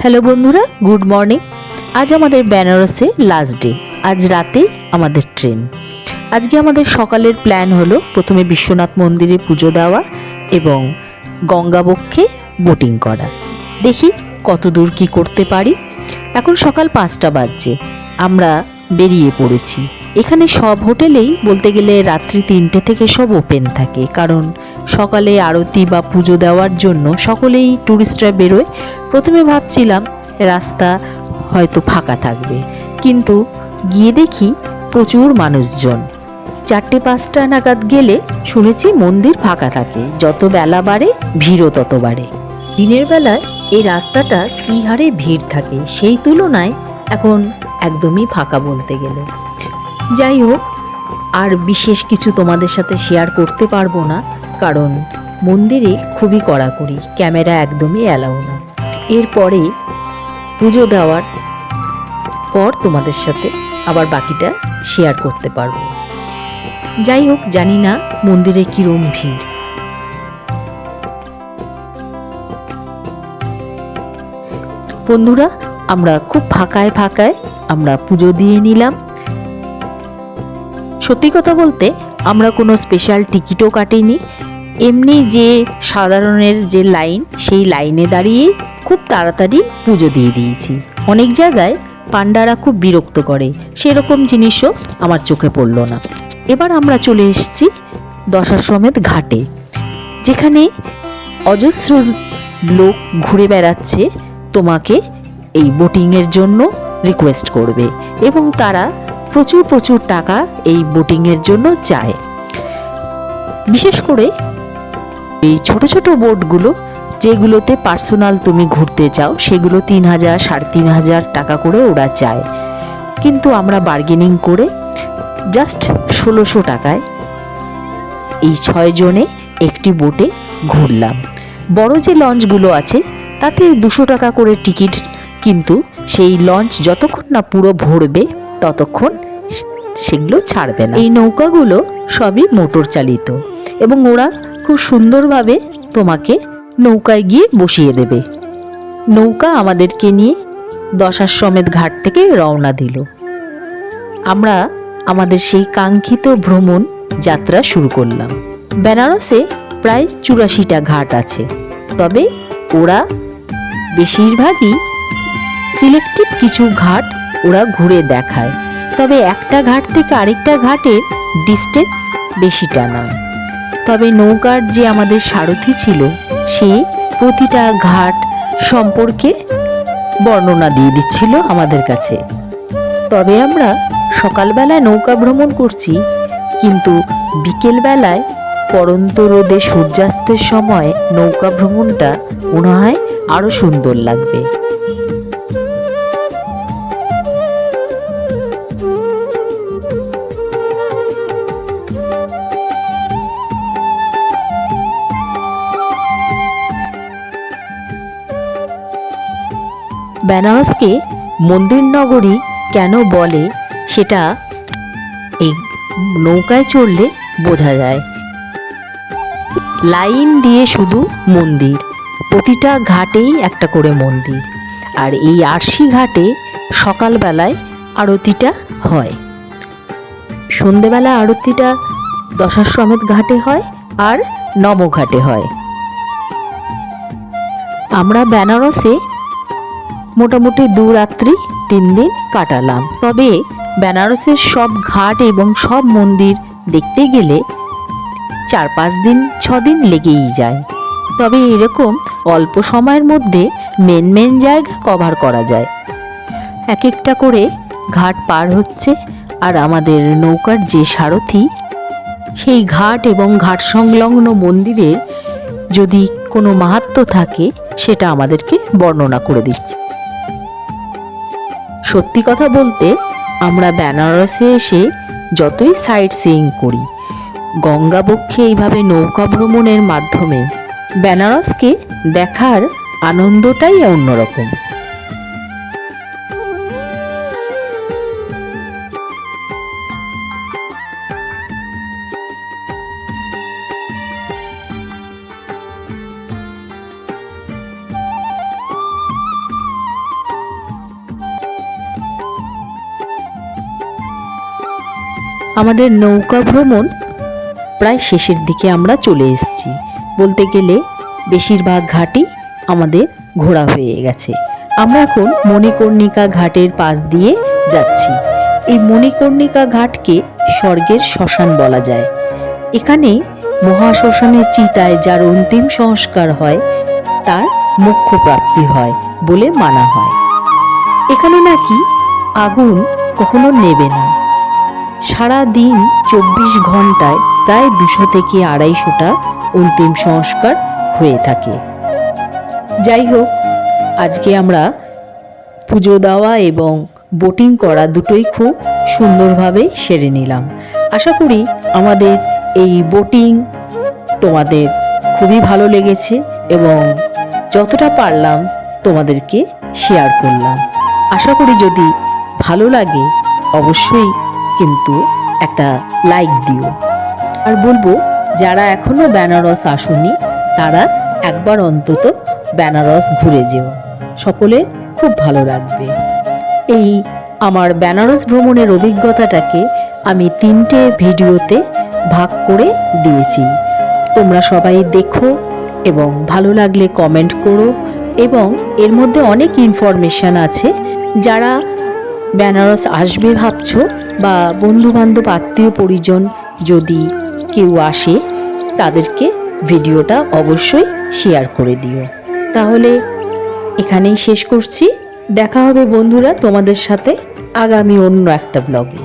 Hello বন্ধুরা, good morning. আজ আমাদের বেনারসে লাস্ট ডে। আজ রাতে আমাদের ট্রেন। আজকে আমাদের সকালের প্ল্যান হলো প্রথমে বিশ্বনাথ মন্দিরে পুজো দেওয়া এবং গঙ্গাবক্ষে বোটিং করা। দেখি কত দূর কী করতে পারি। এখন সকাল 5টা বাজছে, আমরা বেরিয়ে পড়েছি। এখানে সব হোটেলেই বলতে গেলে রাত্রি 3টে থেকে সব ওপেন থাকে, কারণ সকালে আরতি বা পুজো দেওয়ার জন্য সকলেই ট্যুরিস্টরা বেরোয়। প্রথমে ভাবছিলাম রাস্তা হয়তো ফাঁকা থাকবে, কিন্তু গিয়ে দেখি প্রচুর মানুষজন। 4টে-5টা নাগাদ গেলে শুনেছি মন্দির ফাঁকা থাকে, যত বেলা বাড়ে ভিড়ও তত বাড়ে। দিনের বেলায় এই রাস্তাটা কী হারে ভিড় থাকে, সেই তুলনায় এখন একদমই ফাঁকা বলতে গেলে। যাই হোক, আর বিশেষ কিছু তোমাদের সাথে শেয়ার করতে পারবো না, কারণ মন্দিরে খুবই কড়াকড়ি, ক্যামেরা একদমই অ্যালাউ না। এরপরে পুজো দেওয়ার পর তোমাদের সাথে আবার বাকিটা শেয়ার করতে পারবো। যাই হোক, জানি না মন্দিরে কিরম ভিড়। বন্ধুরা, আমরা খুব ফাঁকায় আমরা পুজো দিয়ে নিলাম। সত্যি কথা বলতে আমরা কোনো স্পেশাল টিকিটও কাটিনি, এমনি যে সাধারণের যে লাইন, সেই লাইনে দাঁড়িয়ে খুব তাড়াতাড়ি পুজো দিয়ে দিয়েছি। অনেক জায়গায় পান্ডারা খুব বিরক্ত করে, সেরকম জিনিসও আমার চোখে পড়ল না। এবার আমরা চলে এসেছি দশাশ্বমেধ ঘাটে, যেখানে অজস্র লোক ঘুরে বেড়াচ্ছে, তোমাকে এই বোটিংয়ের জন্য রিকোয়েস্ট করবে এবং তারা প্রচুর টাকা এই বোটিংয়ের জন্য চায়। বিশেষ করে এই ছোট ছোট বোটগুলো, যেগুলোতে পার্সোনাল তুমি ঘুরতে চাও, সেগুলো 3,000 3,500 টাকা করে ওরা চায়। কিন্তু আমরা বার্গেনিং করে জাস্ট 1600 টাকায় এই 6 জনে একটি বোটে ঘুরলাম। বড় যে লঞ্চগুলো আছে তাতে 200 টাকা করে টিকিট, কিন্তু সেই লঞ্চ যতক্ষণ না পুরো ভরবে ততক্ষণ সেগুলো ছাড়বে না। এই নৌকাগুলো সবই মোটর চালিত এবং ওরা খুব সুন্দরভাবে তোমাকে নৌকায় গিয়ে বসিয়ে দেবে। নৌকা আমাদেরকে নিয়ে দশাশ্বমেধ ঘাট থেকে রওনা দিল। আমরা আমাদের সেই কাঙ্ক্ষিত ভ্রমণ যাত্রা শুরু করলাম। বেনারসে প্রায় 84টা ঘাট আছে, তবে ওরা বেশিরভাগই সিলেক্টিভ কিছু ঘাট ওরা ঘুরে দেখায়। তবে একটা ঘাট থেকে আরেকটা ঘাটের ডিস্টেন্স বেশিটা নয়। তবে নৌকার যে আমাদের সারথি ছিল, সে প্রতিটা ঘাট সম্পর্কে বর্ণনা দিয়ে দিচ্ছিল আমাদের কাছে। তবে আমরা সকালবেলায় নৌকা ভ্রমণ করছি, কিন্তু বিকেলবেলায় পড়ন্ত রোদে সূর্যাস্তের সময় নৌকা ভ্রমণটা মনে হয় আরো সুন্দর লাগবে। বেনারসকে মন্দির নগরী কেন বলে সেটা এই নৌকায় চড়লে বোঝা যায়। লাইন দিয়ে শুধু মন্দির, প্রতিটা ঘাটেই একটা করে মন্দির। আর এই আরশি ঘাটে সকালবেলায় আরতিটা হয়, সন্ধেবেলা আরতিটা দশাশ্বমেধ ঘাটে হয় আর নবঘাটে হয়। আমরা বেনারসে মোটামুটি 2 রাত্রি 3 দিন কাটালাম। তবে বেনারসের সব ঘাট এবং সব মন্দির দেখতে গেলে 4-5 দিন 6 দিন লেগেই যায়। তবে এরকম অল্প সময়ের মধ্যে মেন জায়গা কভার করা যায়। এক একটা করে ঘাট পার হচ্ছে, আর আমাদের নৌকার যে সারথি, সেই ঘাট এবং ঘাট সংলগ্ন মন্দিরের যদি কোনো মাহাত্ম্য থাকে সেটা আমাদেরকে বর্ণনা করে দিচ্ছে। সত্যি কথা বলতে আমরা বেনারসে এসে যতই সাইট সিইং করি, গঙ্গাবক্ষে এইভাবে নৌকা ভ্রমণের মাধ্যমে বেনারসকে দেখার আনন্দটাই অন্যরকম। আমাদের নৌকা ভ্রমণ প্রায় শেষের দিকে আমরা চলে এসেছি। বলতে গেলে বেশিরভাগ ঘাটই আমাদের ঘোরা হয়ে গেছে। আমরা এখন মণিকর্ণিকা ঘাটের পাশ দিয়ে যাচ্ছি। এই মণিকর্ণিকা ঘাটকে স্বর্গের শ্মশান বলা যায়। এখানে মহাশ্মশানের চিতায় যার অন্তিম সংস্কার হয় তার মোক্ষ প্রাপ্তি হয় বলে মানা হয়। এখানে নাকি আগুন কখনো নেবে না। সারা দিন 24 ঘন্টায় প্রায় 200 থেকে 250টা অন্তিম সংস্কার হয়ে থাকে। যাই হোক, আজকে আমরা পুজো দেওয়া এবং বোটিং করা দুটোই খুব সুন্দরভাবে সেরে নিলাম। আশা করি আমাদের এই বোটিং তোমাদের খুবই ভালো লেগেছে এবং যতটা পারলাম তোমাদেরকে শেয়ার করলাম। আশা করি যদি ভালো লাগে অবশ্যই কিন্তু একটা লাইক দিও। আর বলবো যারা এখনো বেনারস আসোনি তারা একবার অন্তত বেনারস ঘুরে যেও, সকলের খুব ভালো লাগবে। এই আমার বেনারস ভ্রমণের অভিজ্ঞতাটাকে আমি 3টে ভিডিওতে ভাগ করে দিয়েছি। তোমরা সবাই দেখো এবং ভালো লাগলে কমেন্ট করো। এবং এর মধ্যে অনেক ইনফরমেশন আছে। যারা বেনারস আসবে ভাবছো বা বন্ধুবান্ধব আত্মীয় পরিজন যদি কেউ আসে তাদেরকে ভিডিওটা অবশ্যই শেয়ার করে দিও। তাহলে এখানেই শেষ করছি। দেখা হবে বন্ধুরা তোমাদের সাথে আগামী অন্য একটা ব্লগে।